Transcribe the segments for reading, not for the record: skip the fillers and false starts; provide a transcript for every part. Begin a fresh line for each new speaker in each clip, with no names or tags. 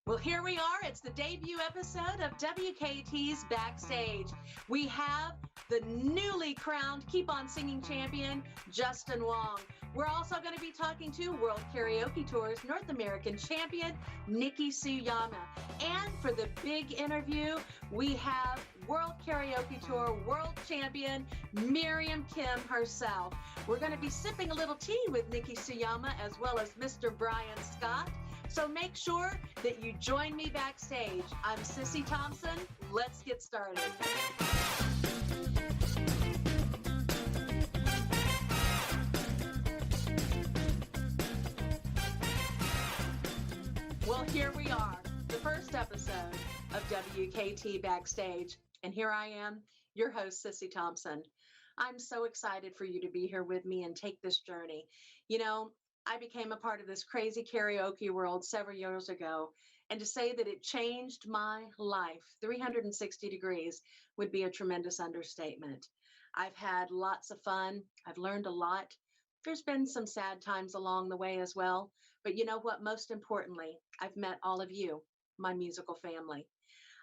Well, here we are. It's the debut episode of WKT's Backstage. We have the newly crowned Keep On Singing champion, Justin Wong. We're also going to be talking to World Karaoke Tour's North American champion, Nikki Suyama. And for the big interview, we have World Karaoke Tour World Champion, Miriam Kim herself. We're going to be sipping a little tea with Nikki Suyama as well as Mr. Brian Scott. So make sure that you join me backstage. I'm Sissi Thompson. Let's get started. Well, here we are, the first episode of WKT Backstage. And here I am, your host, Sissi Thompson. I'm so excited for you to be here with me and take this journey. You know, I became a part of this crazy karaoke world several years ago, and to say that it changed my life 360 degrees would be a tremendous understatement. I've had lots of fun. I've learned a lot. There's been some sad times along the way as well. But you know what? Most importantly, I've met all of you, my musical family.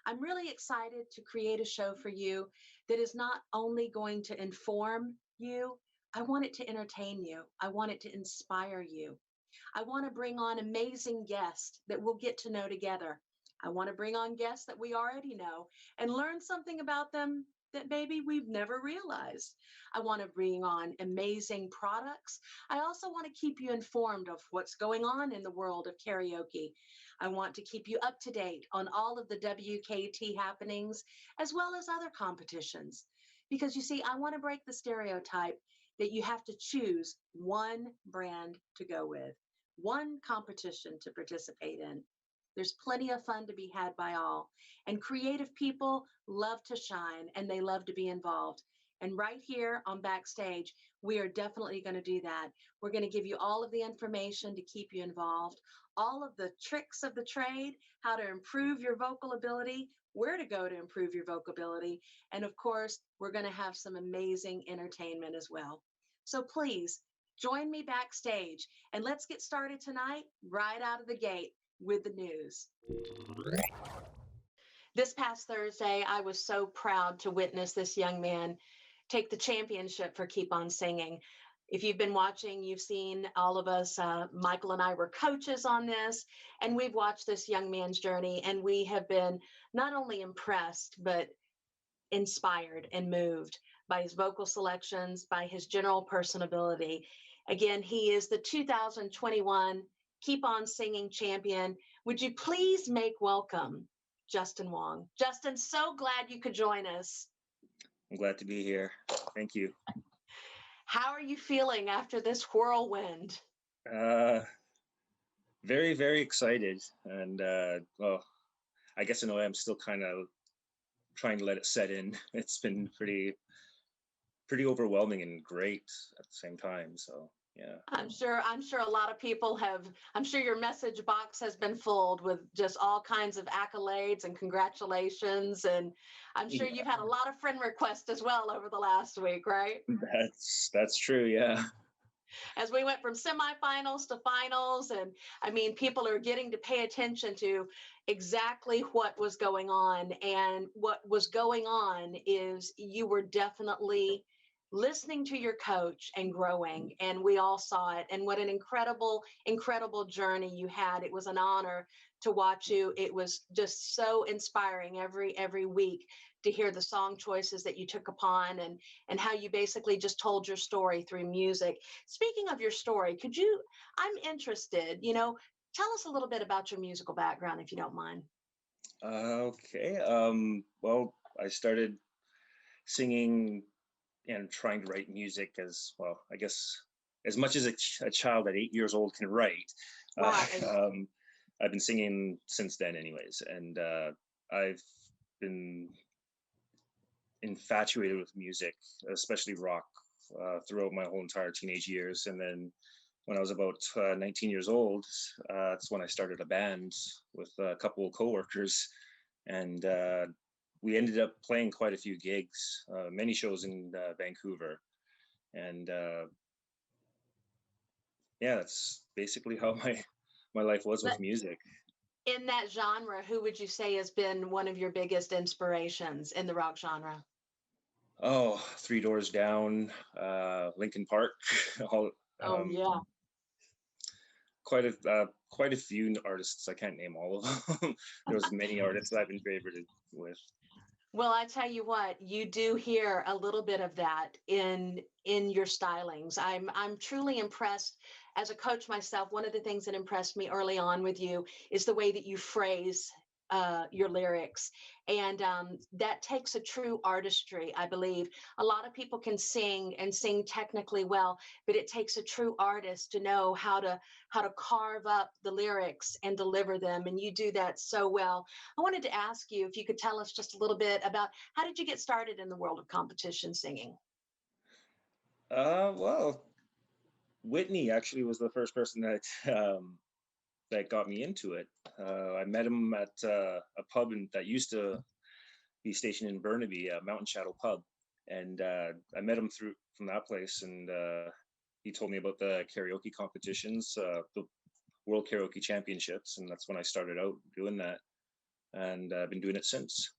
I'm really excited to create a show for you that is not only going to inform you, I want it to entertain you. I want it to inspire you. I want to bring on amazing guests that we'll get to know together. I want to bring on guests that we already know and learn something about them that maybe we've never realized. I want to bring on amazing products. I also want to keep you informed of what's going on in the world of karaoke. I want to keep you up to date on all of the WKT happenings as well as other competitions. Because you see, I want to break the stereotype that you have to choose one brand to go with, one competition to participate in. There's plenty of fun to be had by all. And creative people love to shine and they love to be involved. And right here on Backstage, we are definitely going to do that. We're going to give you all of the information to keep you involved, all of the tricks of the trade, how to improve your vocal ability, where to go to improve your vocal ability. And of course, we're going to have some amazing entertainment as well. So please join me backstage and let's get started tonight right out of the gate with the news. This past Thursday, I was so proud to witness this young man take the championship for Keep On Singing. If you've been watching, you've seen all of us, Michael and I were coaches on this, and we've watched this young man's journey, and we have been not only impressed, but inspired and moved by his vocal selections, by his general personability. Again, he is the 2021 Keep On Singing champion. Would you please make welcome Justin Wong? Justin, so glad you could join us.
I'm glad to be here. Thank you.
How are you feeling after this whirlwind?
Very, very excited. And well, I guess in a way I'm still kind of trying to let it set in. It's been pretty overwhelming and great at the same time. So yeah.
I'm sure a lot of people have, I'm sure your message box has been filled with just all kinds of accolades and congratulations. And I'm sure you've had a lot of friend requests as well over the last week, right?
That's true, yeah.
As we went from semifinals to finals, and I mean, people are getting to pay attention to exactly what was going on. And what was going on is you were definitely listening to your coach and growing, and we all saw it. And what an incredible journey you had. It was an honor to watch you. It was just so inspiring every week to hear the song choices that you took upon, and how you basically just told your story through music. Speaking of your story, I'm interested, tell us a little bit about your musical background, if you don't mind.
Okay. Well, I started singing and trying to write music as well, I guess, as much as a child at 8 years old can write.
Right.
I've been singing since then anyways. And I've been infatuated with music, especially rock, throughout my whole entire teenage years. And then when I was about 19 years old, that's when I started a band with a couple of coworkers, and we ended up playing quite a few gigs, many shows in Vancouver, and yeah, that's basically how my life was with music.
In that genre, who would you say has been one of your biggest inspirations in the rock genre?
Oh, Three Doors Down, Linkin Park, all,
Oh,
um,
yeah.
quite a few artists. I can't name all of them. There's many artists I've been favorited with.
Well, I tell you what, you do hear a little bit of that in your stylings. I'm truly impressed as a coach myself. One of the things that impressed me early on with you is the way that you phrase your lyrics, and that takes a true artistry, I believe. A lot of people can sing and sing technically well, but it takes a true artist to know how to carve up the lyrics and deliver them, and you do that so well. I wanted to ask you if you could tell us just a little bit about how did you get started in the world of competition singing?
Well, Whitney actually was the first person that that got me into it. I met him at a pub that used to be stationed in Burnaby, Mountain Shadow Pub, and I met him through from that place, and he told me about the karaoke competitions, the World Karaoke Championships, and that's when I started out doing that, and I've been doing it since.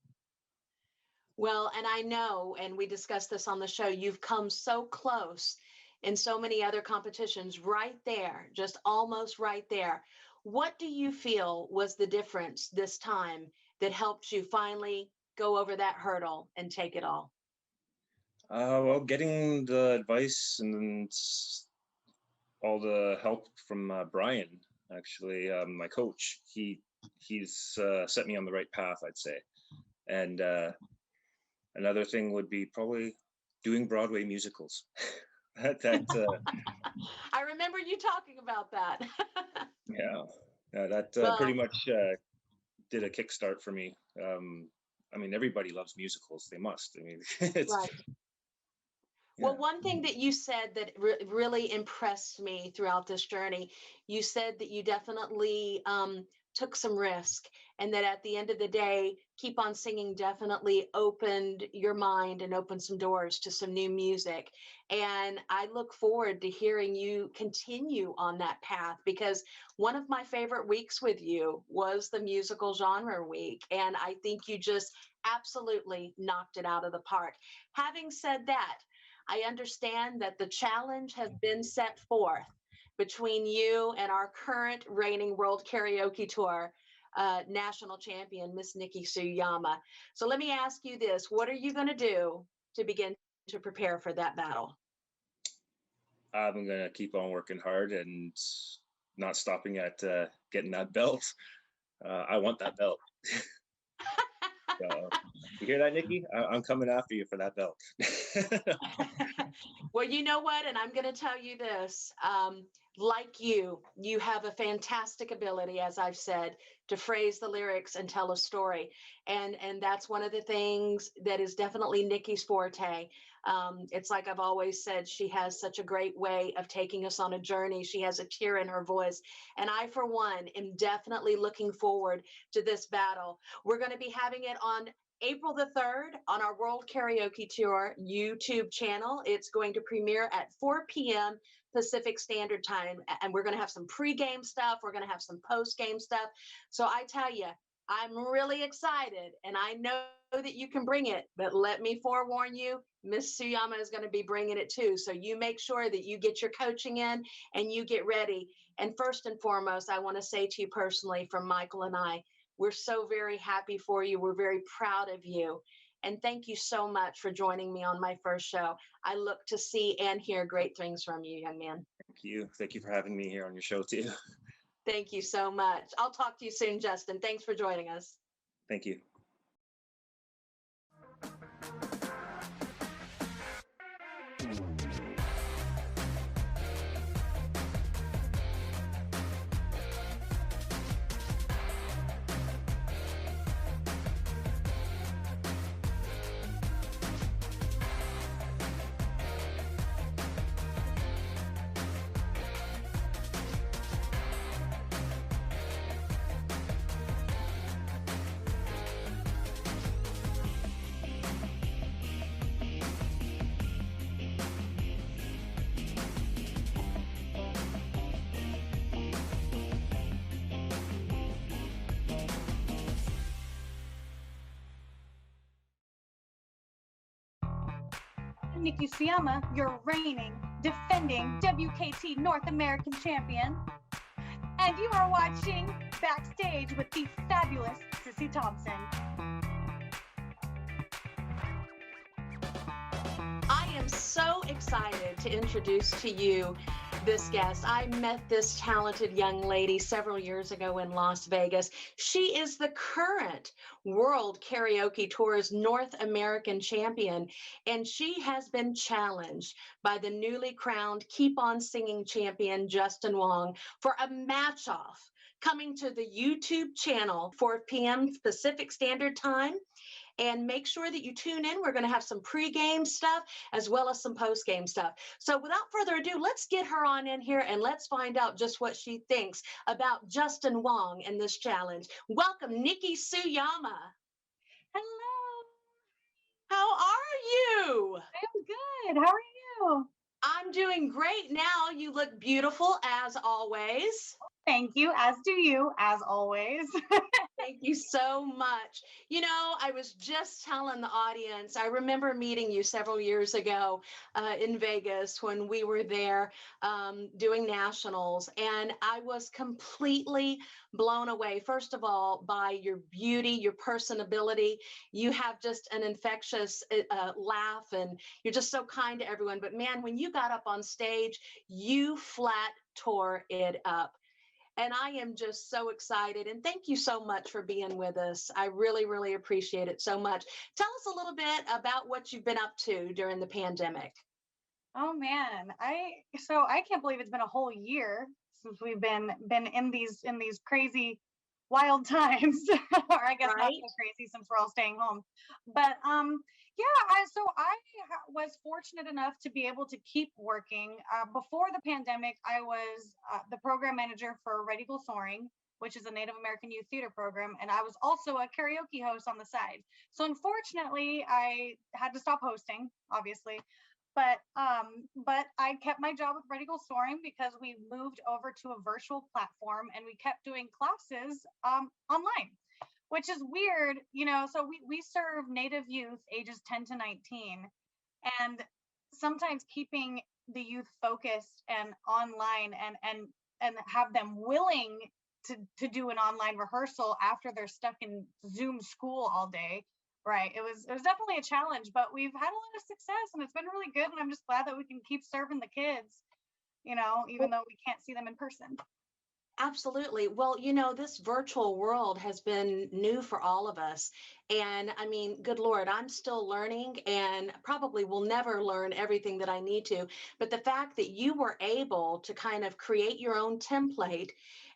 Well, and I know, and we discussed this on the show, you've come so close in so many other competitions, right there, just almost right there. What do you feel was the difference this time that helped you finally go over that hurdle and take it all?
Well, getting the advice and all the help from Brian, actually, my coach. He's set me on the right path, I'd say. And another thing would be probably doing Broadway musicals. that
I remember you talking about that.
yeah, that pretty
Well,
much did a kickstart for me. I mean, everybody loves musicals; they must. I mean, it's
right.
yeah.
Well, one thing that you said that really impressed me throughout this journey, you said that you definitely took some risk, and that at the end of the day, Keep on Singing definitely opened your mind and opened some doors to some new music. And I look forward to hearing you continue on that path, because one of my favorite weeks with you was the musical genre week. And I think you just absolutely knocked it out of the park. Having said that, I understand that the challenge has been set forth between you and our current reigning World Karaoke Tour national champion, Miss Nikki Suyama. So let me ask you this: what are you going to do to begin to prepare for that battle?
I'm gonna keep on working hard and not stopping at getting that belt. I want that belt. So, you hear that, Nikki? I'm coming after you for that belt.
Well, you know what? And I'm going to tell you this. Like you have a fantastic ability, as I've said, to phrase the lyrics and tell a story. And that's one of the things that is definitely Nikki's forte. It's like I've always said, she has such a great way of taking us on a journey. She has a tear in her voice. And I, for one, am definitely looking forward to this battle. We're going to be having it on April the 3rd on our World Karaoke Tour YouTube channel. It's going to premiere at 4 p.m. Pacific Standard Time. And we're going to have some pre-game stuff. We're going to have some post-game stuff. So I tell you, I'm really excited, and I know that you can bring it, but let me forewarn you, Miss Suyama is going to be bringing it too. So you make sure that you get your coaching in and you get ready. And first and foremost, I want to say to you personally, from Michael and I, we're so very happy for you. We're very proud of you. And thank you so much for joining me on my first show. I look to see and hear great things from you, young man.
Thank you. Thank you for having me here on your show too.
Thank you so much. I'll talk to you soon, Justin. Thanks for joining us.
Thank you.
I'm Nikki Suyama, your reigning, defending WKT North American champion. And you are watching Backstage with the fabulous Sissi Thompson.
I am so excited to introduce to you this guest. I met this talented young lady several years ago in Las Vegas. She is the current World Karaoke Tour's North American champion, and she has been challenged by the newly crowned Keep On Singing champion, Justin Wong, for a match-off coming to the YouTube channel, 4 p.m. Pacific Standard Time. And make sure that you tune in. We're going to have some pre-game stuff as well as some post-game stuff. So without further ado, let's get her on in here and let's find out just what she thinks about Justin Wong and this challenge. Welcome, Nikki Suyama.
Hello.
How are you?
I'm good. How are you?
I'm doing great now. You look beautiful as always.
Thank you, as do you, as always.
Thank you so much. You know, I was just telling the audience, I remember meeting you several years ago in Vegas when we were there doing nationals, and I was completely blown away, first of all, by your beauty, your personability. You have just an infectious laugh, and you're just so kind to everyone. But man, when you got up on stage, you flat tore it up. And I am just so excited. And thank you so much for being with us. I really, really appreciate it so much. Tell us a little bit about what you've been up to during the pandemic.
Oh man, I can't believe it's been a whole year since we've been in these crazy wild times. Or I guess not
Right?
so crazy since we're all staying home. But yeah, I was fortunate enough to be able to keep working. Before the pandemic, I was the program manager for Red Eagle Soaring, which is a Native American youth theater program, and I was also a karaoke host on the side. So unfortunately, I had to stop hosting, obviously. But I kept my job with Red Eagle Soaring because we moved over to a virtual platform and we kept doing classes online, which is weird, you know. So we serve Native youth ages 10 to 19, and sometimes keeping the youth focused and online and have them willing to do an online rehearsal after they're stuck in Zoom school all day. Right. It was definitely a challenge, but we've had a lot of success and it's been really good. And I'm just glad that we can keep serving the kids, you know, even though we can't see them in person.
Absolutely. Well, you know, this virtual world has been new for all of us. And I mean, good Lord, I'm still learning and probably will never learn everything that I need to. But the fact that you were able to kind of create your own template,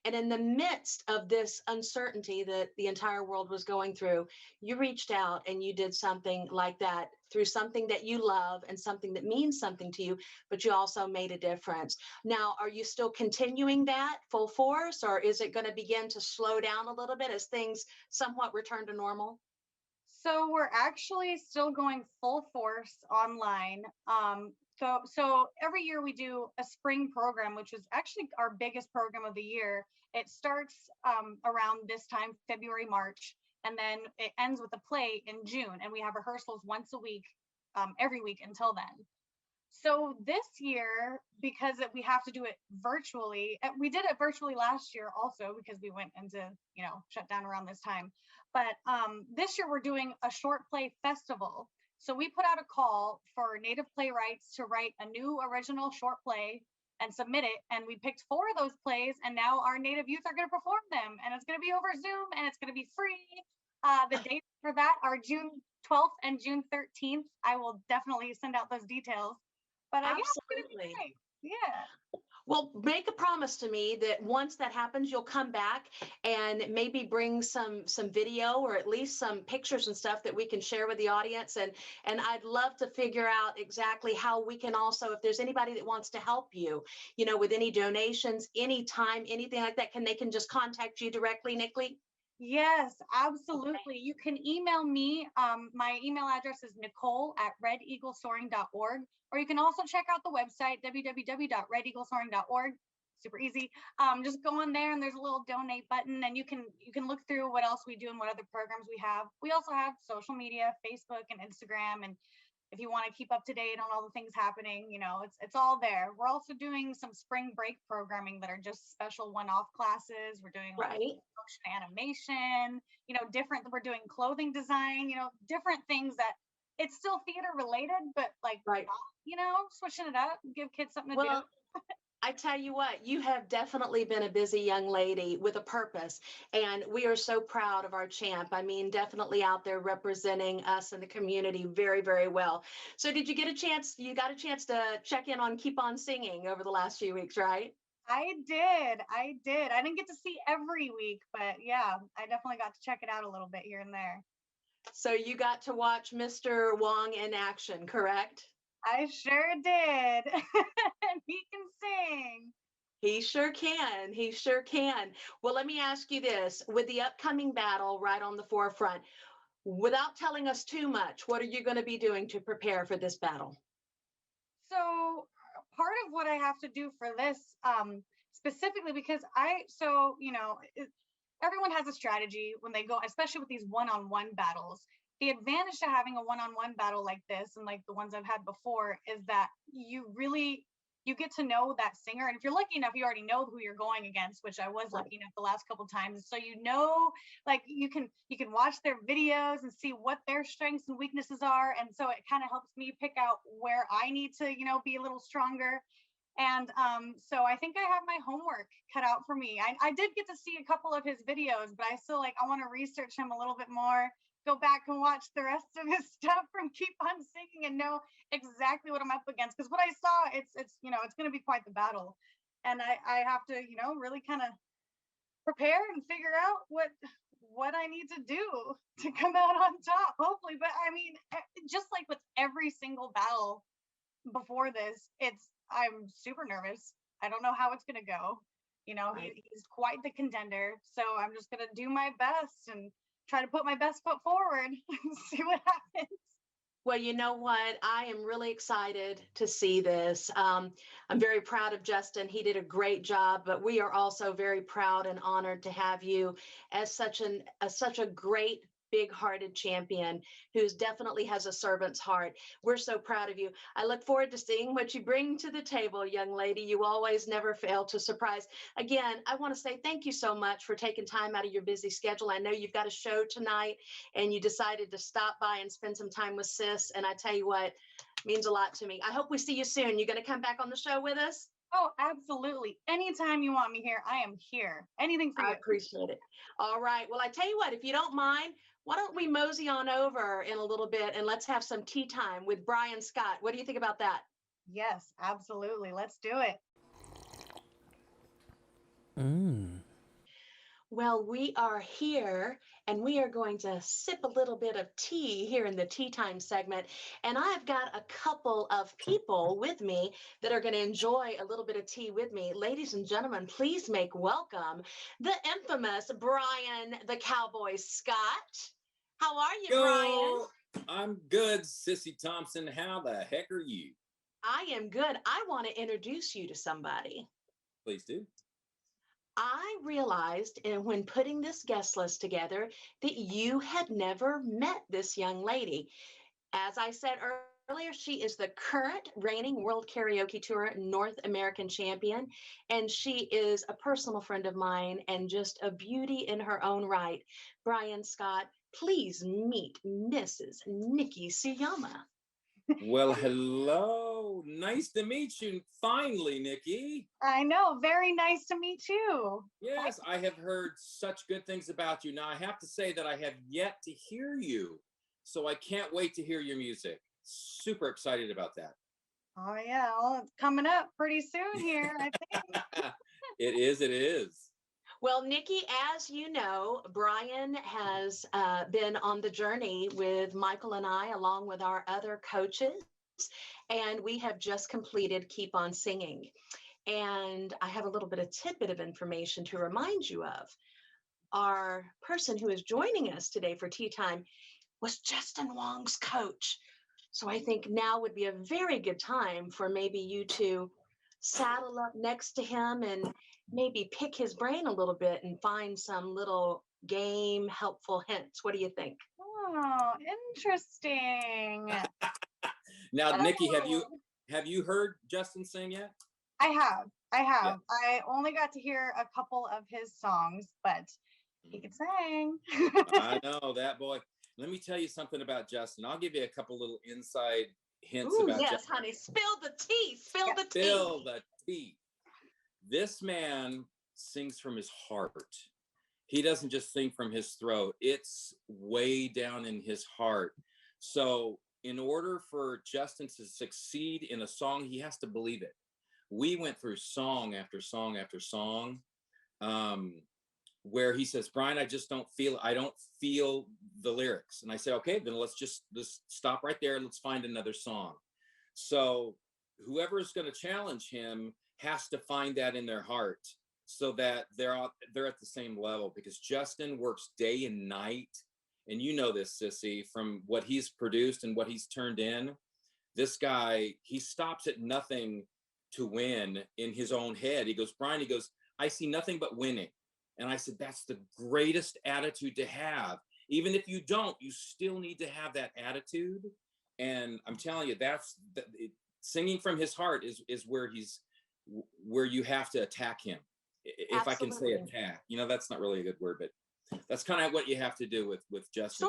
and in the midst of this uncertainty that the entire world was going through, you reached out and you did something like that through something that you love and something that means something to you, but you also made a difference. Now, are you still continuing that full force, or is it going to begin to slow down a little bit as things somewhat return to normal?
So we're actually still going full force online. So every year we do a spring program, which is actually our biggest program of the year. It starts around this time, February, March, and then it ends with a play in June. And we have rehearsals once a week, every week until then. So this year, because we have to do it virtually, we did it virtually last year also because we went into, you know, shut down around this time. But this year we're doing a short play festival. So we put out a call for Native playwrights to write a new original short play and submit it. And we picked 4 of those plays, and now our Native youth are going to perform them. And it's going to be over Zoom, and it's going to be free. The dates for that are June 12th and June 13th. I will definitely send out those details. But
Absolutely.
yeah.
Well, make a promise to me that once that happens, you'll come back and maybe bring some video or at least some pictures and stuff that we can share with the audience. And I'd love to figure out exactly how we can also, if there's anybody that wants to help you, you know, with any donations, anytime, anything like that, they can just contact you directly, Nikki?
Yes, absolutely. You can email me. My email address is nicole@redeaglesoaring.org, or you can also check out the website, www.redeaglesoaring.org. Super easy. Just go on there and there's a little donate button, and you can look through what else we do and what other programs we have. We also have social media, Facebook and Instagram, and if you want to keep up to date on all the things happening, it's all there. We're also doing some spring break programming that are just special one-off classes. We're doing like
Right.
motion animation, different. We're doing clothing design, different things that it's still theater related, but like,
Right.
switching it up, give kids something to do.
Well, I tell you what, you have definitely been a busy young lady with a purpose, and we are so proud of our champ. I mean, definitely out there representing us in the community very, very well. So did you get a chance, you got a chance to check in on Keep On Singing over the last few weeks, right?
I did. I didn't get to see every week, but yeah, I definitely got to check it out a little bit here and there.
So you got to watch Mr. Wong in action, correct?
I sure did. And he can sing.
He sure can. He sure can. Well, let me ask you this. With the upcoming battle right on the forefront, without telling us too much, what are you going to be doing to prepare for this battle?
So part of what I have to do for this, specifically because everyone has a strategy when they go, especially with these one-on-one battles. The advantage to having a one-on-one battle like this and like the ones I've had before is that you get to know that singer. And if you're lucky enough, you already know who you're going against, which I was lucky enough the last couple of times. So like you can watch their videos and see what their strengths and weaknesses are. And so it kind of helps me pick out where I need to, be a little stronger. And so I think I have my homework cut out for me. I did get to see a couple of his videos, but I still I want to research him a little bit more, go back and watch the rest of his stuff from Keep On Singing and know exactly what I'm up against. Because what I saw, it's going to be quite the battle. And I have to, really kind of prepare and figure out what I need to do to come out on top, hopefully. But I mean, just like with every single battle before this, I'm super nervous. I don't know how it's going to go. He's quite the contender. So I'm just going to do my best and try to put my best foot forward and see what happens.
Well, you know what? I am really excited to see this. I'm very proud of Justin. He did a great job, but we are also very proud and honored to have you as such a great big-hearted champion who's definitely has a servant's heart. We're so proud of you. I look forward to seeing what you bring to the table, young lady. You always never fail to surprise. Again, I want to say thank you so much for taking time out of your busy schedule. I know you've got a show tonight and you decided to stop by and spend some time with Sis. And I tell you what, means a lot to me. I hope we see you soon. You going to come back on the show with us?
Oh, absolutely. Anytime you want me here, I am here. Anything for you.
I appreciate it. All right. Well, I tell you what, if you don't mind, why don't we mosey on over in a little bit and let's have some tea time with Brian Scott. What do you think about that?
Yes, absolutely. Let's do it.
Well, we are here and we are going to sip a little bit of tea here in the tea time segment. And I've got a couple of people with me that are going to enjoy a little bit of tea with me. Ladies and gentlemen, please make welcome the infamous Brian the Cowboy Scott. How are you, Brian?
I'm good, Sissi Thompson. How the heck are you?
I am good. I want to introduce you to somebody.
Please do.
I realized when putting this guest list together that you had never met this young lady. As I said earlier, she is the current reigning World Karaoke Tour North American champion, and she is a personal friend of mine and just a beauty in her own right. Brian Scott, please meet Mrs. Nikki Suyama.
Well, hello. Nice to meet you finally, Nikki.
I know. Very nice to meet you.
Yes, I have heard such good things about you. Now, I have to say that I have yet to hear you, so I can't wait to hear your music. Super excited about that.
Oh, yeah. Well, it's coming up pretty soon here, I think.
It is.
Well, Nikki, as you know, Brian has been on the journey with Michael and I, along with our other coaches, and we have just completed Keep On Singing. And I have a little bit of tidbit of information to remind you of. Our person who is joining us today for tea time was Justin Wong's coach. So I think now would be a very good time for maybe you to saddle up next to him and maybe pick his brain a little bit and find some little game helpful hints. What do you think?
Oh, interesting.
Now, Nikki,
Oh.
have you heard Justin sing yet?
I have.
Yeah.
I only got to hear a couple of his songs, but he could sing.
I know that boy. Let me tell you something about Justin. I'll give you a couple little inside hints
Ooh,
about
yes,
Justin.
honey. Spill the tea. Spill
Yep.
the tea.
Spill the tea. This man sings from his heart. He doesn't just sing from his throat. It's way down in his heart. So in order for Justin to succeed in a song, he has to believe it. We went through song after song after song, where he says, Brian, I don't feel the lyrics. And I say, okay, then let's stop right there. Let's find another song. So whoever is going to challenge him has to find that in their heart, so that they're at the same level, because Justin works day and night. And you know this, Sissy, from what he's produced and what he's turned in. This guy, he stops at nothing to win in his own head. He goes, Brian, he goes, I see nothing but winning. And I said, that's the greatest attitude to have. Even if you don't, you still need to have that attitude. And I'm telling you, singing from his heart is where you have to attack him. If
Absolutely.
I can say attack, that's not really a good word, but that's kind of what you have to do with Justin.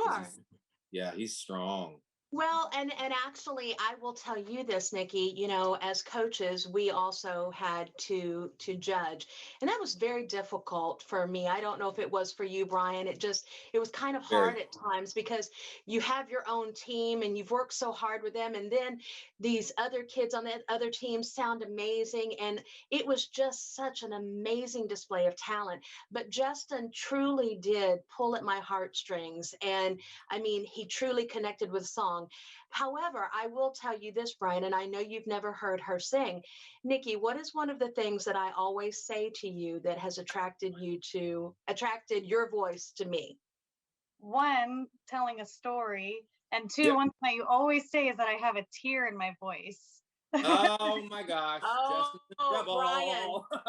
Sure.
He's strong.
Well, and actually, I will tell you this, Nikki, as coaches, we also had to judge. And that was very difficult for me. I don't know if it was for you, Brian. It was kind of hard at times, because you have your own team and you've worked so hard with them. And then these other kids on the other teams sound amazing. And it was just such an amazing display of talent. But Justin truly did pull at my heartstrings. And I mean, he truly connected with song. However, I will tell you this, Brian, and I know you've never heard her sing. Nikki, what is one of the things that I always say to you that has attracted your voice to me?
One, telling a story, and two,
Yep.
one thing that you always say is that I have a tear in my voice.
Oh my gosh.
Oh,
Brian.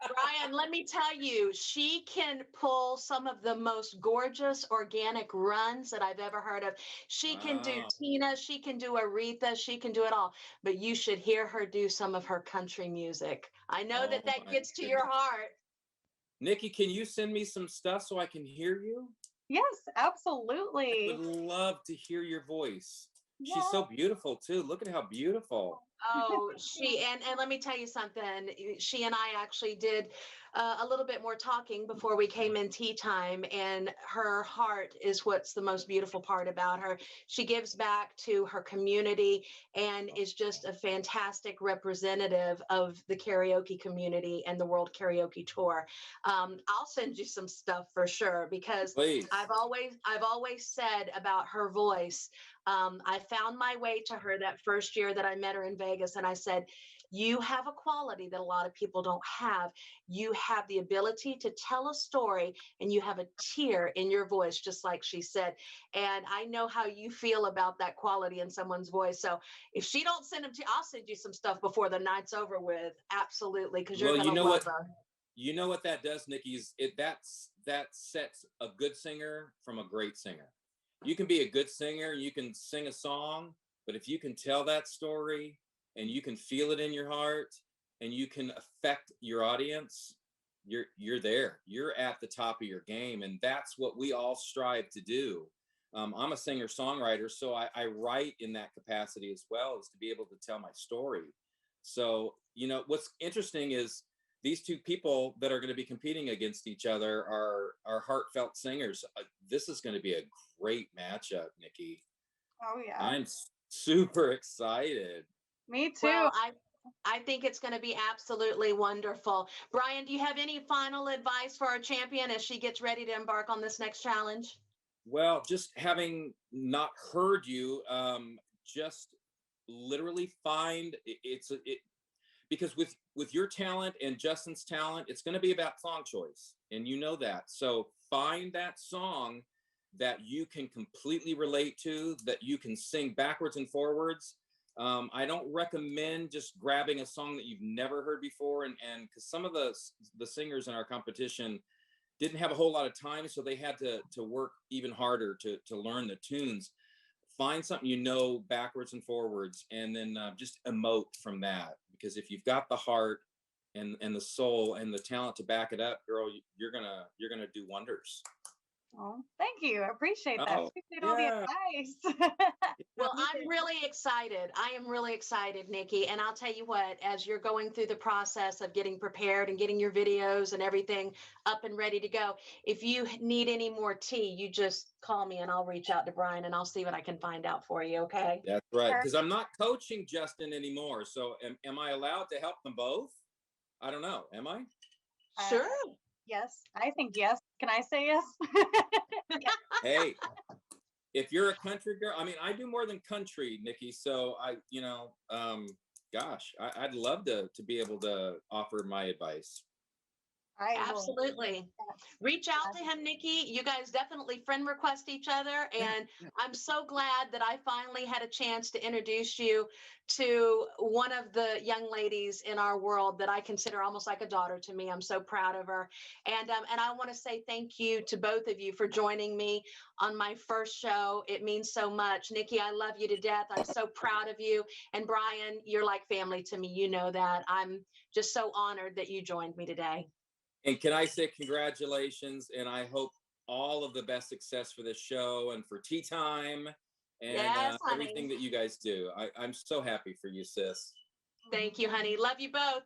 Brian, let me tell you, she can pull some of the most gorgeous organic runs that I've ever heard of. She can do Tina, she can do Aretha, she can do it all. But you should hear her do some of her country music. I know that gets to your heart.
Nikki, can you send me some stuff so I can hear you?
Yes, absolutely.
I would love to hear your voice.
Yeah.
She's so beautiful too. Look at how beautiful.
Oh, and let me tell you something. She and I actually did a little bit more talking before we came in tea time, and her heart is what's the most beautiful part about her. She gives back to her community and is just a fantastic representative of the karaoke community and the World Karaoke Tour. I'll send you some stuff for sure, because
Please.
I've always said about her voice. I found my way to her that first year that I met her in Vegas, and I said, you have a quality that a lot of people don't have. You have the ability to tell a story, and you have a tear in your voice, just like she said. And I know how you feel about that quality in someone's voice. So if she don't send them to you, I'll send you some stuff before the night's over with. Absolutely, because you're going to love her.
You know what that does, Nikki, is that sets a good singer from a great singer. You can be a good singer, you can sing a song, but if you can tell that story and you can feel it in your heart and you can affect your audience, you're there. You're at the top of your game, and that's what we all strive to do. I'm a singer-songwriter, so I write in that capacity as well, as to be able to tell my story. So, what's interesting is these two people that are going to be competing against each other are heartfelt singers. This is going to be a great matchup, Nikki.
Oh yeah.
I'm super excited.
Me too.
Well, I think it's going to be absolutely wonderful. Brian, do you have any final advice for our champion as she gets ready to embark on this next challenge?
Well, just having not heard you, just literally find because with your talent and Justin's talent, it's going to be about song choice, and you know that. So find that song that you can completely relate to, that you can sing backwards and forwards. I don't recommend just grabbing a song that you've never heard before, and because some of the singers in our competition didn't have a whole lot of time, so they had to work even harder to learn the tunes. find something you know backwards and forwards, and then just emote from that. Because if you've got the heart and the soul and the talent to back it up, girl, you're gonna do wonders.
Oh, thank you. I appreciate that.
Oh,
Appreciate all the
yeah.
advice.
Well, I'm really excited. I am really excited, Nikki. And I'll tell you what, as you're going through the process of getting prepared and getting your videos and everything up and ready to go, if you need any more tea, you just call me and I'll reach out to Brian and I'll see what I can find out for you. Okay.
That's right.
Sure.
Because I'm not coaching Justin anymore. So am I allowed to help them both? I don't know. Am I?
Sure.
Yes, I think yes. Can I say yes?
Hey, if you're a country girl, I mean, I do more than country, Nikki. So gosh, I'd love to be able to offer my advice.
I will.
Absolutely. Reach out to him, Nikki. You guys definitely friend request each other. And I'm so glad that I finally had a chance to introduce you to one of the young ladies in our world that I consider almost like a daughter to me. I'm so proud of her. And I want to say thank you to both of you for joining me on my first show. It means so much. Nikki, I love you to death. I'm so proud of you. And Brian, you're like family to me. You know that. I'm just so honored that you joined me today.
And can I say congratulations? And I hope all of the best success for this show and for Tea Time and
Yes, honey.
everything that you guys do. I'm so happy for you, sis.
Thank you, honey. Love you both.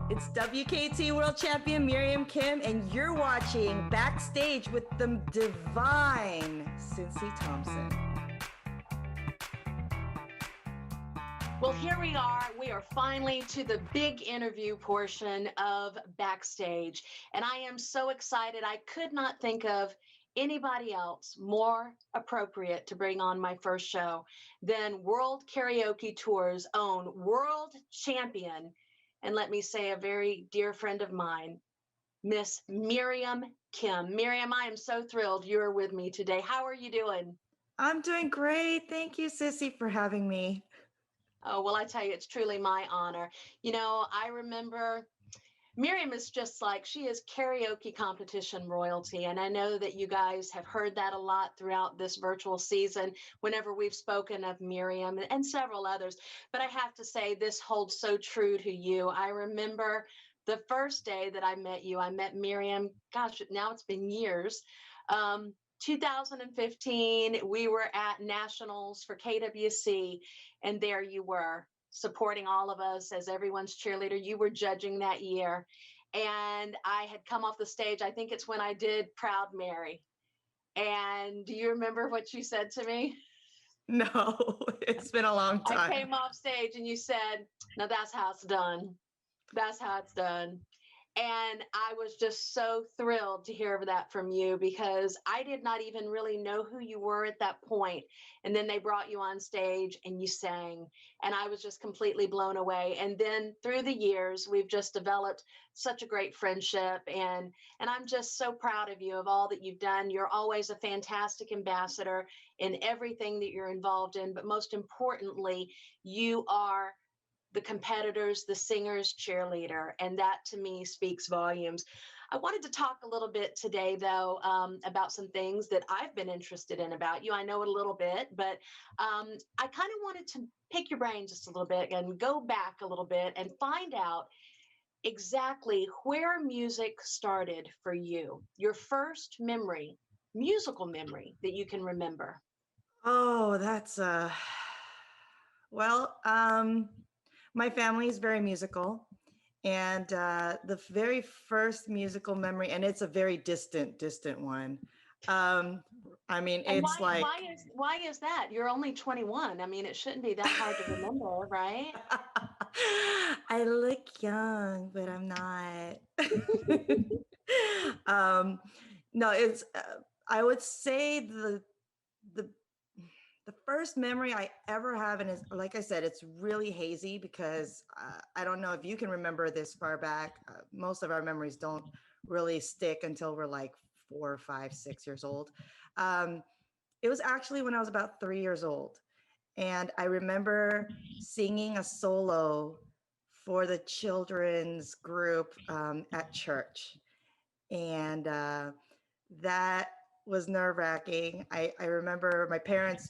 It's WKT World Champion Miriam Kim, and you're watching Backstage with the divine Sissi Thompson.
Well, here we are. We are finally to the big interview portion of Backstage. And I am so excited. I could not think of anybody else more appropriate to bring on my first show than World Karaoke Tour's own world champion. And let me say, a very dear friend of mine, Miss Miriam Kim. Miriam, I am so thrilled you're with me today. How are you doing?
I'm doing great. Thank you, Sissi, for having me.
Oh, well, I tell you, it's truly my honor. You know, I remember Miriam is just like, she is karaoke competition royalty. And I know that you guys have heard that a lot throughout this virtual season whenever we've spoken of Miriam and several others. But I have to say, this holds so true to you. I remember the first day that I met you, I met Miriam, gosh, now it's been years. 2015, we were at Nationals for KWC, and there you were, supporting all of us as everyone's cheerleader. You were judging that year. And I had come off the stage. I think it's when I did Proud Mary. And do you remember what you said to me?
No, it's been a long time.
I came off stage and you said, "Now that's how it's done. That's how it's done." And I was just so thrilled to hear that from you, because I did not even really know who you were at that point. And then they brought you on stage and you sang, and I was just completely blown away. And then through the years, we've just developed such a great friendship, and I'm just so proud of you, of all that you've done. You're always a fantastic ambassador in everything that you're involved in, but most importantly, you are the competitors, the singers, cheerleader. And that to me speaks volumes. I wanted to talk a little bit today, though, about some things that I've been interested in about you. I know it a little bit, but I kind of wanted to pick your brain just a little bit and go back a little bit and find out exactly where music started for you, your first memory, musical memory that you can remember.
Oh, that's well, my family is very musical, and the very first musical memory, and it's a very distant one. I mean,
And
it's like
why is that? You're only 21. I mean, it shouldn't be that hard to remember, right?
I look young, but I'm not. um, no, it's I would say the the first memory I ever have, and is like I said, it's really hazy because I don't know if you can remember this far back. Most of our memories don't really stick until we're like 4, 5, 6 years old. Um, it was actually when I was about 3 years old. And I remember singing a solo for the children's group at church. And that was nerve wracking. I remember my parents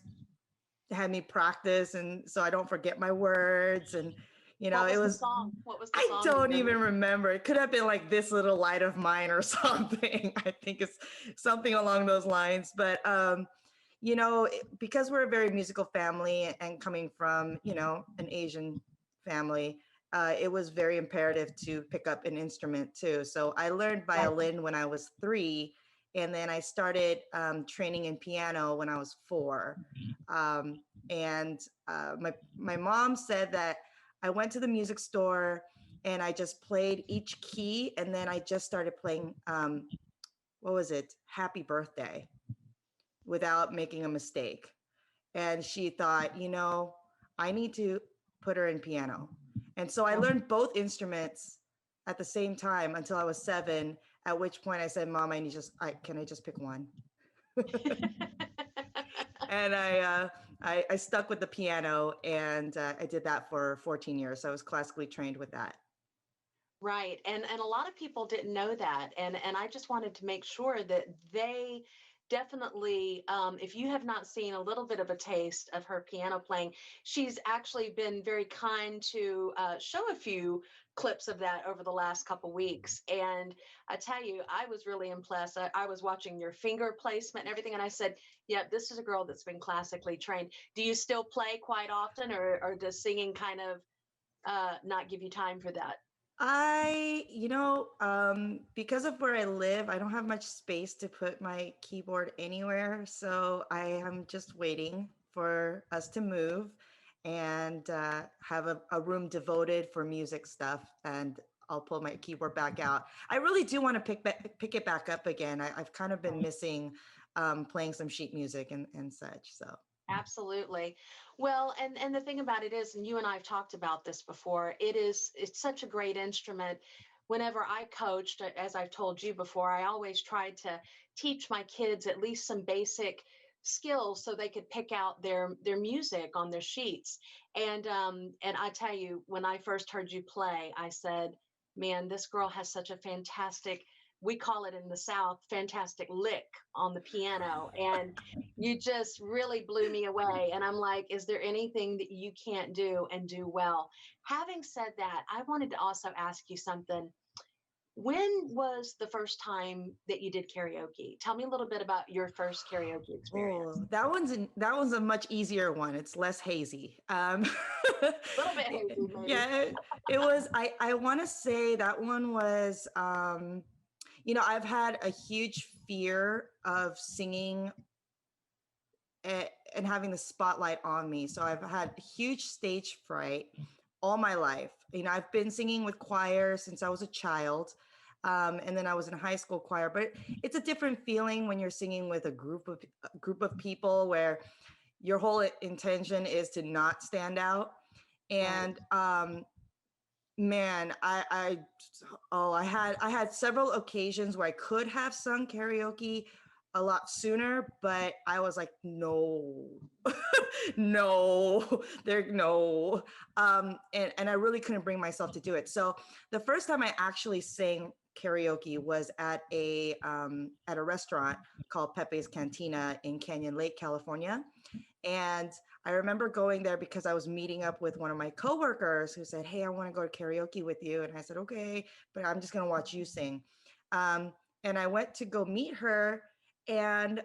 had me practice, and so I don't forget my words. And,
What
it
was the
was,
song? What was the
I
song? Do you
don't even
remember?
remember. It could have been like This Little Light of Mine or something. I think it's something along those lines. But, because we're a very musical family and coming from, an Asian family, it was very imperative to pick up an instrument too. So I learned
Right.
violin when I was 3, and then I started training in piano when I was 4. And my mom said that I went to the music store and I just played each key, and then I just started playing what was it, Happy Birthday, without making a mistake. And she thought, I need to put her in piano. And so I learned both instruments at the same time until I was 7, at which point I said, Mom, can I just pick one? And I stuck with the piano, and I did that for 14 years. So I was classically trained with that.
Right. And a lot of people didn't know that. And I just wanted to make sure that they definitely, if you have not seen a little bit of a taste of her piano playing, she's actually been very kind to show a few clips of that over the last couple weeks. And I tell you, I was really impressed. I was watching your finger placement and everything, and I said, yeah, this is a girl that's been classically trained. Do you still play quite often, or does singing kind of not give you time for that?
Because of where I live, I don't have much space to put my keyboard anywhere. So I am just waiting for us to move and have a room devoted for music stuff. And I'll pull my keyboard back out. I really do want to pick it back up again. I've kind of been missing playing some sheet music and such. So.
Absolutely. Well, and the thing about it is, and you and I have talked about this before, it's such a great instrument. Whenever I coached, as I've told you before, I always tried to teach my kids at least some basic skills so they could pick out their music on their sheets. And I tell you, when I first heard you play, I said, man, this girl has such a fantastic, we call it in the South, fantastic lick on the piano. And you just really blew me away. And I'm like, is there anything that you can't do and do well? Having said that, I wanted to also ask you something. When was the first time that you did karaoke? Tell me a little bit about your first karaoke experience.
Oh, that one's a much easier one. It's less hazy.
A little bit hazy, maybe.
Yeah, it was. I want to say that one was. I've had a huge fear of singing and having the spotlight on me. So I've had huge stage fright all my life. I've been singing with choir since I was a child. And then I was in high school choir, but it's a different feeling when you're singing with a group of people where your whole intention is to not stand out. And man, I had several occasions where I could have sung karaoke a lot sooner, but I was like, no, no. And I really couldn't bring myself to do it. So the first time I actually sang karaoke was at a restaurant called Pepe's Cantina in Canyon Lake, California. And I remember going there because I was meeting up with one of my coworkers who said, hey, I want to go to karaoke with you. And I said, okay, but I'm just going to watch you sing. And I went to go meet her, and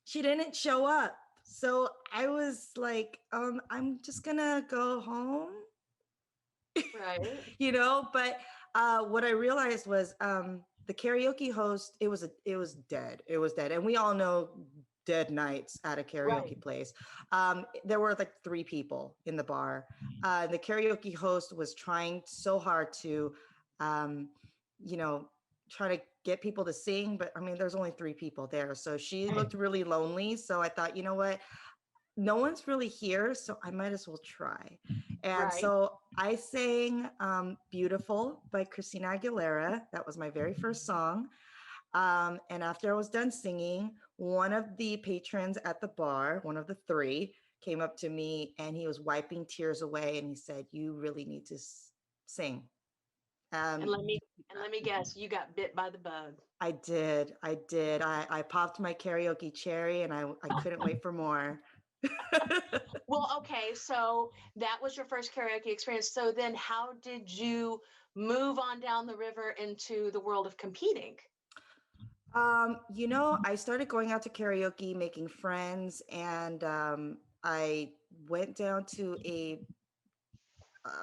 she didn't show up. So I was like, I'm just going to go home.
Right.
But what I realized was the karaoke host, it was dead. It was dead. And we all know dead nights at a karaoke
Right.
place. There were like 3 people in the bar. The karaoke host was trying so hard to, you know, try to get people to sing, but I mean, there's only 3 people there. So she looked really lonely. So I thought, you know what? No one's really here, so I might as well try. And
Right.
so I sang Beautiful by Christina Aguilera. That was my very first song. And after I was done singing, one of the patrons at the bar, one of the 3, came up to me and he was wiping tears away and he said, "You really need to sing."
And let me guess, you got bit by the bug.
I did. I popped my karaoke cherry and I couldn't wait for more.
Well, okay, so that was your first karaoke experience. So then how did you move on down the river into the world of competing?
You know, I started going out to karaoke, making friends, and I went down to a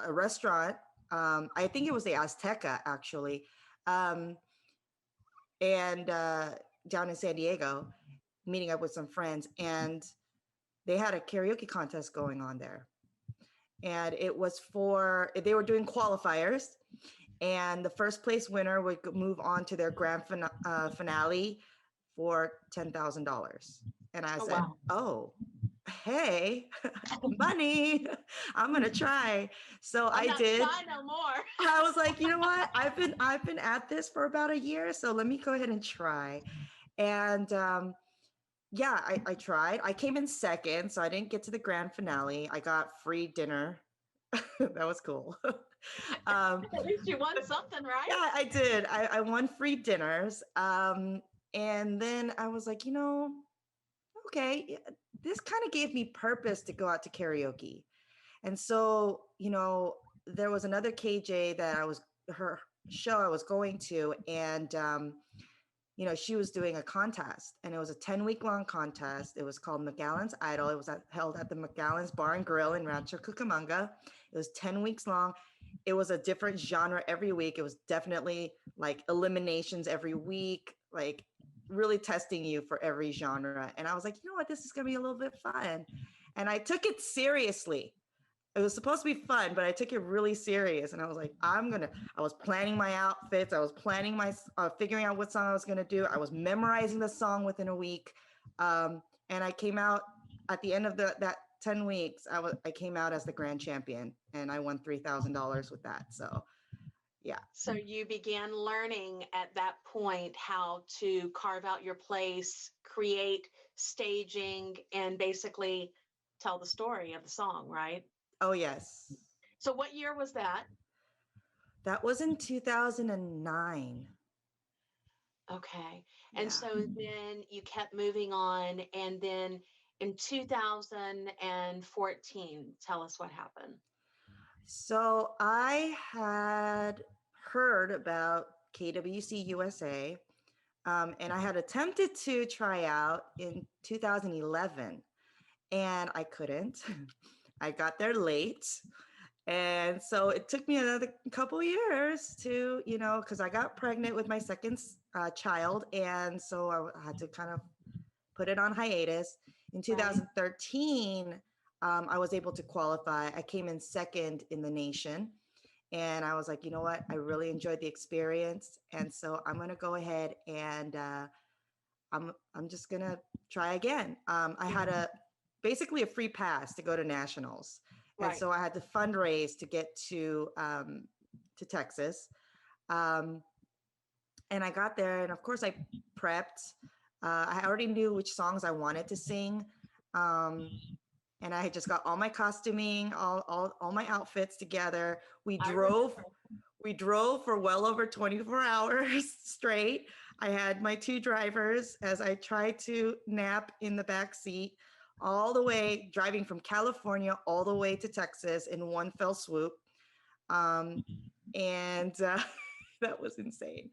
restaurant. I think it was the Azteca actually, um, and down in San Diego, meeting up with some friends, and they had a karaoke contest going on there, and it was they were doing qualifiers, and the first place winner would move on to their grand finale for $10,000. And I
Oh,
said,
wow.
"Oh, hey, money! I'm gonna try." So
I'm
I
not
did.
shy no more.
I was like, you know what? I've been at this for about a year, so let me go ahead and try. And yeah, I tried. I came in second, so I didn't get to the grand finale. I got free dinner. That was cool.
At least you won something, right?
Yeah, I did. I won free dinners. And then I was like, you know, okay, this kind of gave me purpose to go out to karaoke. And so, you know, there was another KJ that her show I was going to, and you know, she was doing a contest, and it was a 10-week long contest. It was called McGallen's Idol. It was held at the McGallen's Bar and Grill in Rancho Cucamonga. It was 10 weeks long. It was a different genre every week. It was definitely like eliminations every week, like really testing you for every genre. And I was like, you know what, this is going to be a little bit fun. And I took it seriously. It was supposed to be fun, but I took it really serious. And I was like, I was planning my outfits. I was planning figuring out what song I was going to do. I was memorizing the song within a week. And I came out at the end of that 10 weeks. I came out as the grand champion, and I won $3,000 with that. So yeah.
So you began learning at that point how to carve out your place, create staging, and basically tell the story of the song, right?
Oh, yes.
So what year was that?
That was in 2009.
Okay. And
Yeah.
so then you kept moving on. And then in 2014, tell us what happened.
So I had heard about KWC USA, and I had attempted to try out in 2011, and I couldn't. I got there late. And so it took me another couple years to, you know, because I got pregnant with my second child. And so I had to kind of put it on hiatus. In 2013, I was able to qualify. I came in second in the nation. And I was like, you know what? I really enjoyed the experience. And so I'm going to go ahead and I'm just going to try again. I had basically a free pass to go to nationals. And so I had to fundraise to get to Texas. And I got there, and of course I prepped. I already knew which songs I wanted to sing. And I had just got all my costuming, all my outfits together. We drove for well over 24 hours straight. I had my 2 drivers as I tried to nap in the back seat, all the way driving from California all the way to Texas in one fell swoop. And that was insane.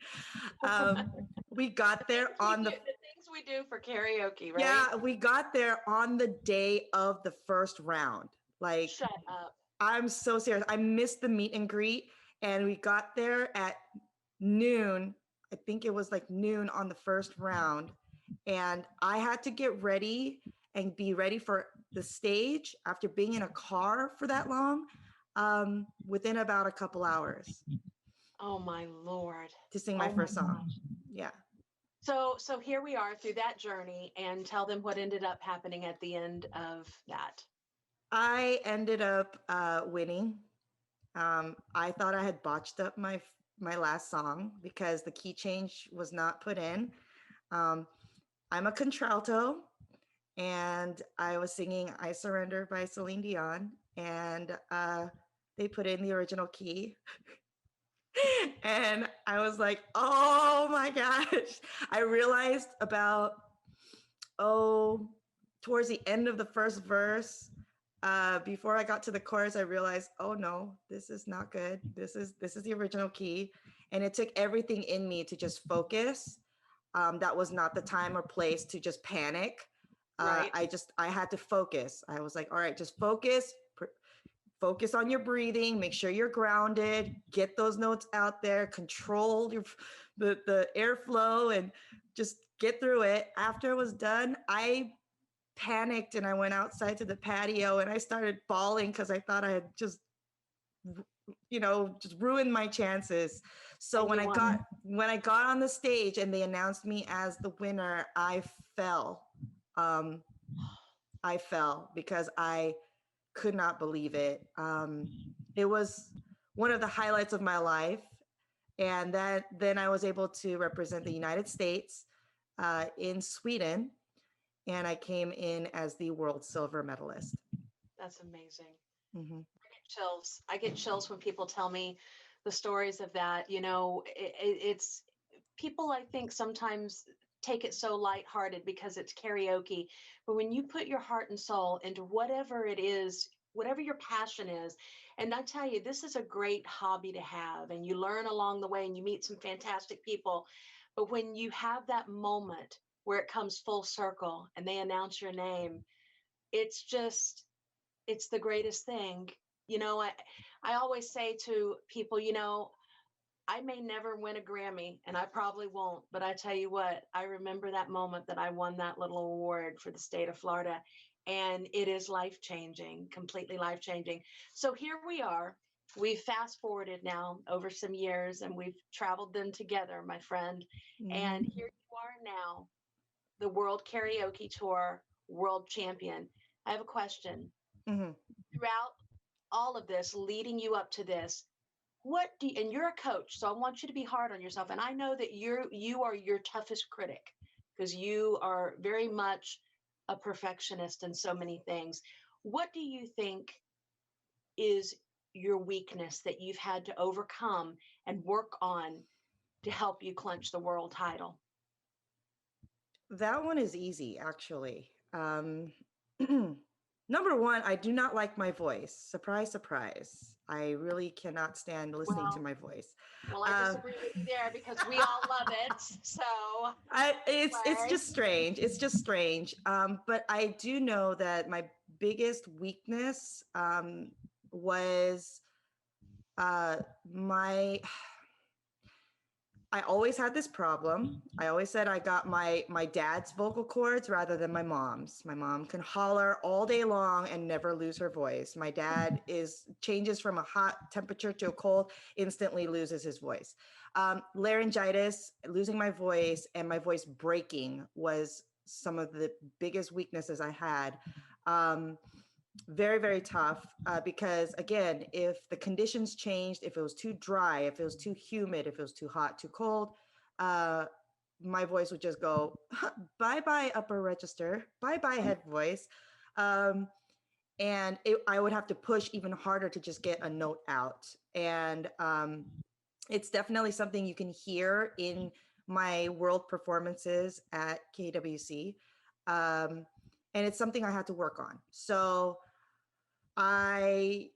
We got there on the
things we do for karaoke, right?
Yeah, we got there on the day of the first round. Like,
shut up.
I'm so serious. I missed the meet and greet, and we got there at noon I think it was like noon on the first round. And I had to get ready and be ready for the stage after being in a car for that long, within about a couple hours
Oh my Lord.
to sing my
Oh
first
my
song.
gosh.
Yeah.
So here we are through that journey, and tell them what ended up happening at the end of that.
I ended up winning. I thought I had botched up my last song because the key change was not put in. Um, I'm a contralto, and I was singing "I Surrender" by Celine Dion, and they put in the original key. And I was like, "Oh my gosh!" I realized about towards the end of the first verse, before I got to the chorus, I realized, oh no, this is not good. This is the original key, and it took everything in me to just focus. That was not the time or place to just panic.
Right.
I had to focus. I was like, all right, just focus. Focus on your breathing. Make sure you're grounded. Get those notes out there. Control the airflow, and just get through it. After it was done, I panicked and I went outside to the patio and I started bawling because I thought I had just just ruined my chances. So
And
when
you
I got on the stage and they announced me as the winner, I fell. I fell because I could not believe it. It was one of the highlights of my life, and then I was able to represent the United States in Sweden, and I came in as the world silver medalist.
That's amazing.
Hmm.
I get chills. I get chills when people tell me the stories of that. It's people, I think, sometimes take it so lighthearted because it's karaoke. But when you put your heart and soul into whatever it is, whatever your passion is, and I tell you, this is a great hobby to have, and you learn along the way and you meet some fantastic people. But when you have that moment where it comes full circle and they announce your name, it's just, it's the greatest thing. I always say to people, I may never win a Grammy, and I probably won't, but I tell you what, I remember that moment that I won that little award for the state of Florida, and it is life changing, completely life changing. So here we are. We've fast forwarded now over some years, and we've traveled them together, my friend. And
Hmm.
here you are now, the World Karaoke Tour world champion. I have a question.
Hmm.
Throughout all of this, leading you up to this, and you're a coach, so I want you to be hard on yourself. And I know that you are your toughest critic because you are very much a perfectionist in so many things. What do you think is your weakness that you've had to overcome and work on to help you clinch the world title?
That one is easy, actually. Number one, I do not like my voice. Surprise, surprise. I really cannot stand listening to
Well,
my voice.
well, I
Um,
disagree with you there because we all love it. So,
it's
anyway.
just strange. It's just strange. But I do know that my biggest weakness was uh, my I always had this problem. I always said I got my dad's vocal cords rather than my mom's. My mom can holler all day long and never lose her voice. My dad is changes from a hot temperature to a cold, instantly loses his voice. Laryngitis, losing my voice, and my voice breaking was some of the biggest weaknesses I had. Very, very tough because, again, if the conditions changed, if it was too dry, if it was too humid, if it was too hot, too cold, uh, my voice would just go bye bye upper register, bye bye head voice. Um, and I would have to push even harder to just get a note out. And it's definitely something you can hear in my world performances at KWC. And it's something I had to work on. So I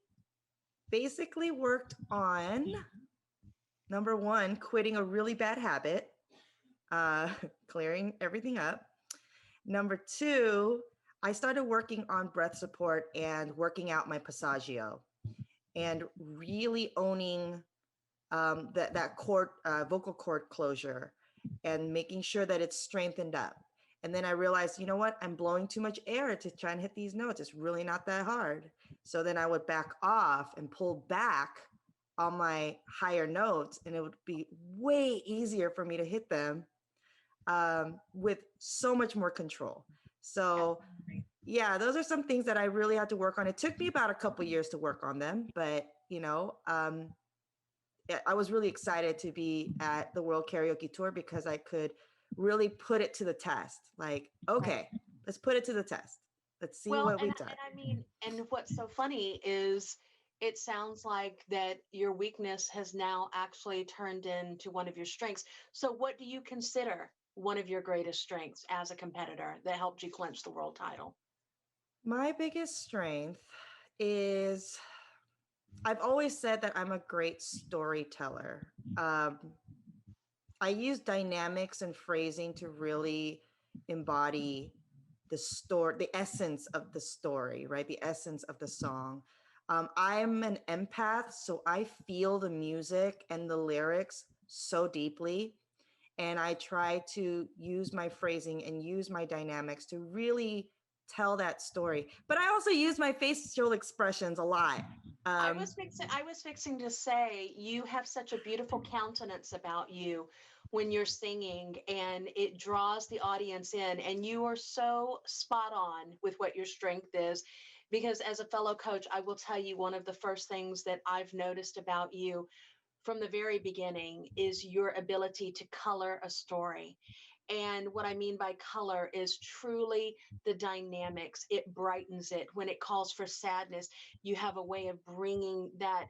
basically worked on number one, quitting a really bad habit, clearing everything up. Number two, I started working on breath support and working out my passaggio and really owning that chord, vocal cord closure, and making sure that it's strengthened up. And then I realized, you know what? I'm blowing too much air to try and hit these notes. It's really not that hard. So then I would back off and pull back on my higher notes, and it would be way easier for me to hit them with so much more control. So yeah, those are some things that I really had to work on. It took me about a couple years to work on them, but I was really excited to be at the World Karaoke Tour because I could really put it to the test. Like, okay, let's put it to the test. Let's see what we've done.
And I mean, and what's so funny is it sounds like that your weakness has now actually turned into one of your strengths. So what do you consider one of your greatest strengths as a competitor that helped you clinch the world title?
My biggest strength is I've always said that I'm a great storyteller. I use dynamics and phrasing to really embody the story, the essence of the story, right? The essence of the song. I'm an empath, so I feel the music and the lyrics so deeply. And I try to use my phrasing and use my dynamics to really tell that story. But I also use my facial expressions a lot.
I was fixing to say you have such a beautiful countenance about you when you're singing, and it draws the audience in, and you are so spot on with what your strength is. Because as a fellow coach, I will tell you one of the first things that I've noticed about you from the very beginning is your ability to color a story. And what I mean by color is truly the dynamics. It brightens it. When it calls for sadness, you have a way of bringing that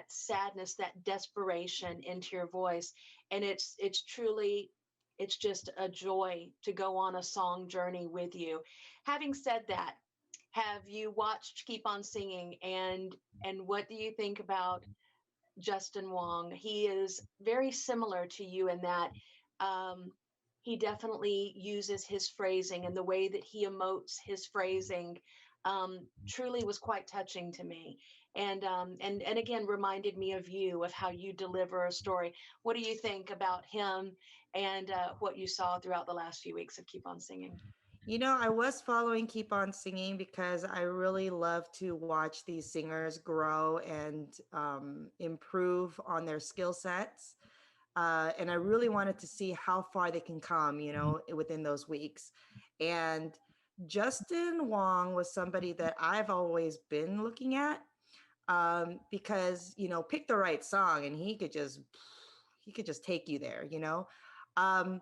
sadness, that desperation into your voice. And it's truly, it's just a joy to go on a song journey with you. Having said that, have you watched Keep on Singing, and what do you think about Justin Wong? He is very similar to you in that um, he definitely uses his phrasing, and the way that he emotes his phrasing truly was quite touching to me. And again, reminded me of you, of how you deliver a story. What do you think about him and what you saw throughout the last few weeks of Keep on Singing?
You know, I was following Keep On Singing because I really love to watch these singers grow and improve on their skill sets. And I really wanted to see how far they can come, you know, within those weeks. And Justin Wong was somebody that I've always been looking at because, you know, pick the right song and he could just take you there, you know. Um,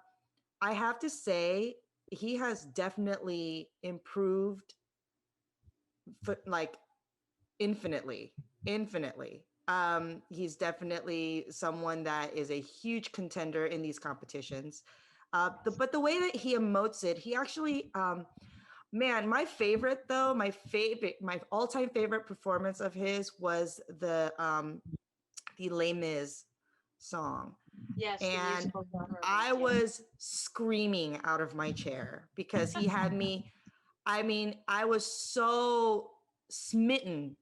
I have to say, he has definitely improved like infinitely. He's definitely someone that is a huge contender in these competitions. But the way that he emotes it, he actually, man, my favorite though, my all-time favorite performance of his was the Les Mis song.
Yes, the
And
musical genre.
I was screaming out of my chair because he had me. I mean, I was so smitten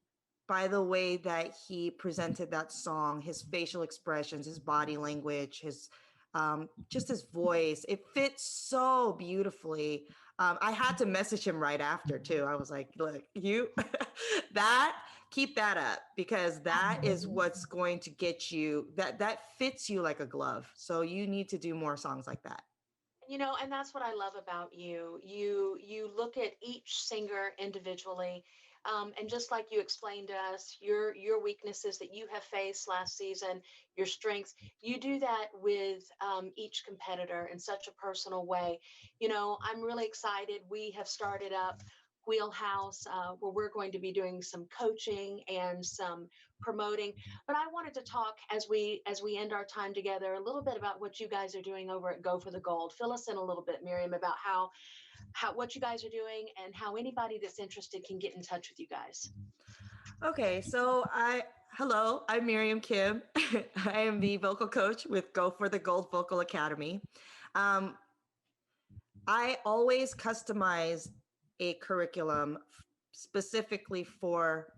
by the way that he presented that song, his facial expressions, his body language, his just his voice. It fits so beautifully. I had to message him right after too. I was like, "Look, you that keep that up because that is what's going to get you that fits you like a glove. So you need to do more songs like that."
And that's what I love about you. You look at each singer individually, and just like you explained to us, your weaknesses that you have faced last season, your strengths, you do that with each competitor in such a personal way. I'm really excited. We have started up Wheelhouse, where we're going to be doing some coaching and some promoting. But I wanted to talk as we end our time together a little bit about what you guys are doing over at Go for the Gold. Fill us in a little bit, Miriam, about how what you guys are doing and how anybody that's interested can get in touch with you guys.
Okay, so hello, I'm Miriam Kim. I am the vocal coach with Go for the Gold Vocal Academy. I always customize a curriculum specifically for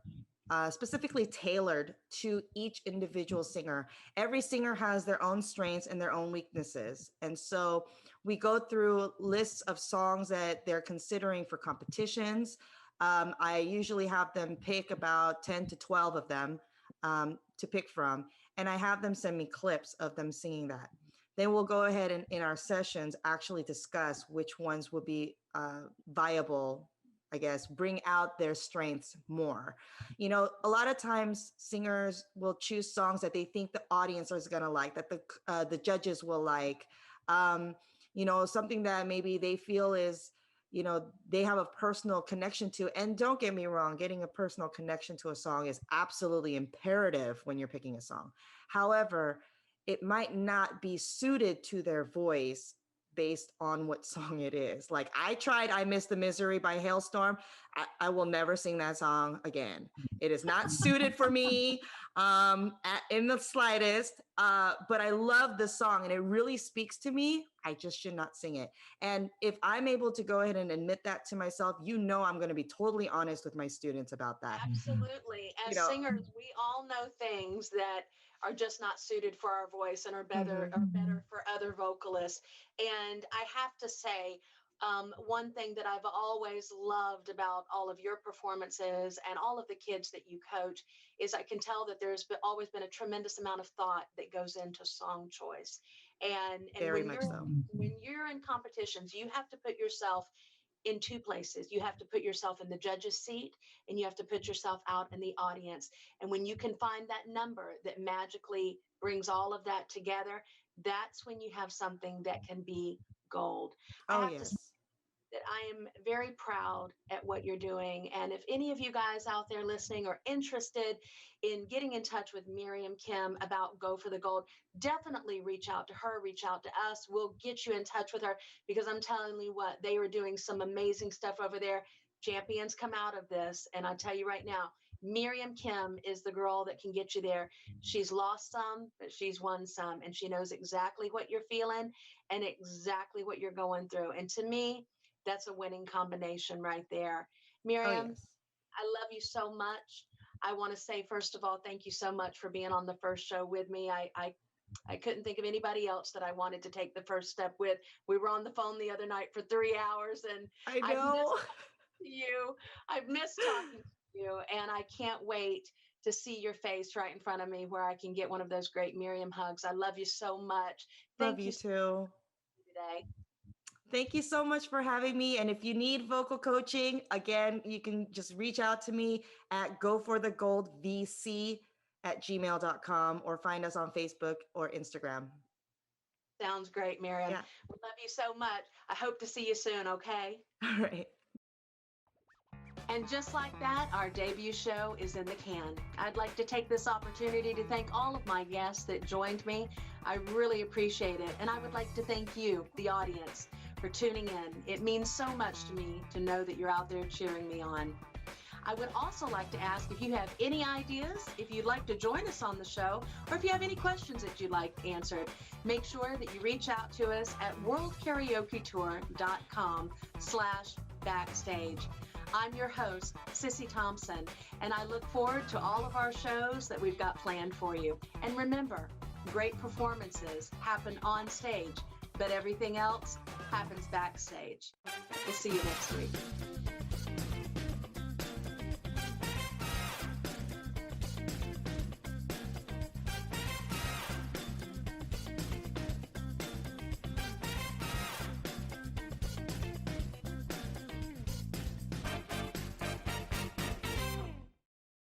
specifically tailored to each individual singer. Every singer has their own strengths and their own weaknesses. And so we go through lists of songs that they're considering for competitions. I usually have them pick about 10 to 12 of them to pick from. And I have them send me clips of them singing that. Then we'll go ahead and in our sessions actually discuss which ones will be viable, I guess, bring out their strengths more. You know, a lot of times singers will choose songs that they think the audience is going to like, that the judges will like, you know, something that maybe they feel is, you know, they have a personal connection to. And don't get me wrong, getting a personal connection to a song is absolutely imperative when you're picking a song. However, it might not be suited to their voice based on what song it is. Like I tried I Miss the Misery by Hailstorm. I will never sing that song again. It is not suited for me in the slightest, but I love the song and it really speaks to me. I just should not sing it. And if I'm able to go ahead and admit that to myself, you know, I'm going to be totally honest with my students about that.
Absolutely. As singers, we all know things that are just not suited for our voice and are better for other vocalists. And I have to say, one thing that I've always loved about all of your performances and all of the kids that you coach is I can tell that there's always been a tremendous amount of thought that goes into song choice. And
Very much so.
When you're in competitions, you have to put yourself in two places. You have to put yourself in the judge's seat and you have to put yourself out in the audience. And when you can find that number that magically brings all of that together, that's when you have something that can be gold.
Oh,
I have
yes.
to say that I am very proud at what you're doing. And if any of you guys out there listening are interested in getting in touch with Miriam Kim about Go for the Gold, definitely reach out to her, reach out to us. We'll get you in touch with her because I'm telling you what, they were doing some amazing stuff over there. Champions come out of this. And I tell you right now, Miriam Kim is the girl that can get you there. She's lost some, but she's won some. And she knows exactly what you're feeling and exactly what you're going through. And to me, that's a winning combination right there. Miriam,
Oh, yes.
I love you so much. I want to say, first of all, thank you so much for being on the first show with me. I couldn't think of anybody else that I wanted to take the first step with. We were on the phone the other night for 3 hours and
I
I've
know.
missed talking to you. I've missed talking to you and I can't wait to see your face right in front of me where I can get one of those great Miriam hugs. I love you so much.
Love you too.
Today.
Thank you so much for having me. And if you need vocal coaching, again, you can just reach out to me at goforthegoldvc@gmail.com or find us on Facebook or Instagram.
Sounds great, Miriam.
Yeah.
We love you so much. I hope to see you soon, okay?
All right.
And just like that, our debut show is in the can. I'd like to take this opportunity to thank all of my guests that joined me. I really appreciate it. And I would like to thank you, the audience, for tuning in. It means so much to me to know that you're out there cheering me on. I would also like to ask if you have any ideas, if you'd like to join us on the show, or if you have any questions that you'd like answered, make sure that you reach out to us at worldkaraoketour.com/backstage. I'm your host, Sissi Thompson, and I look forward to all of our shows that we've got planned for you. And remember, great performances happen on stage, but everything else happens backstage. We'll see you next week.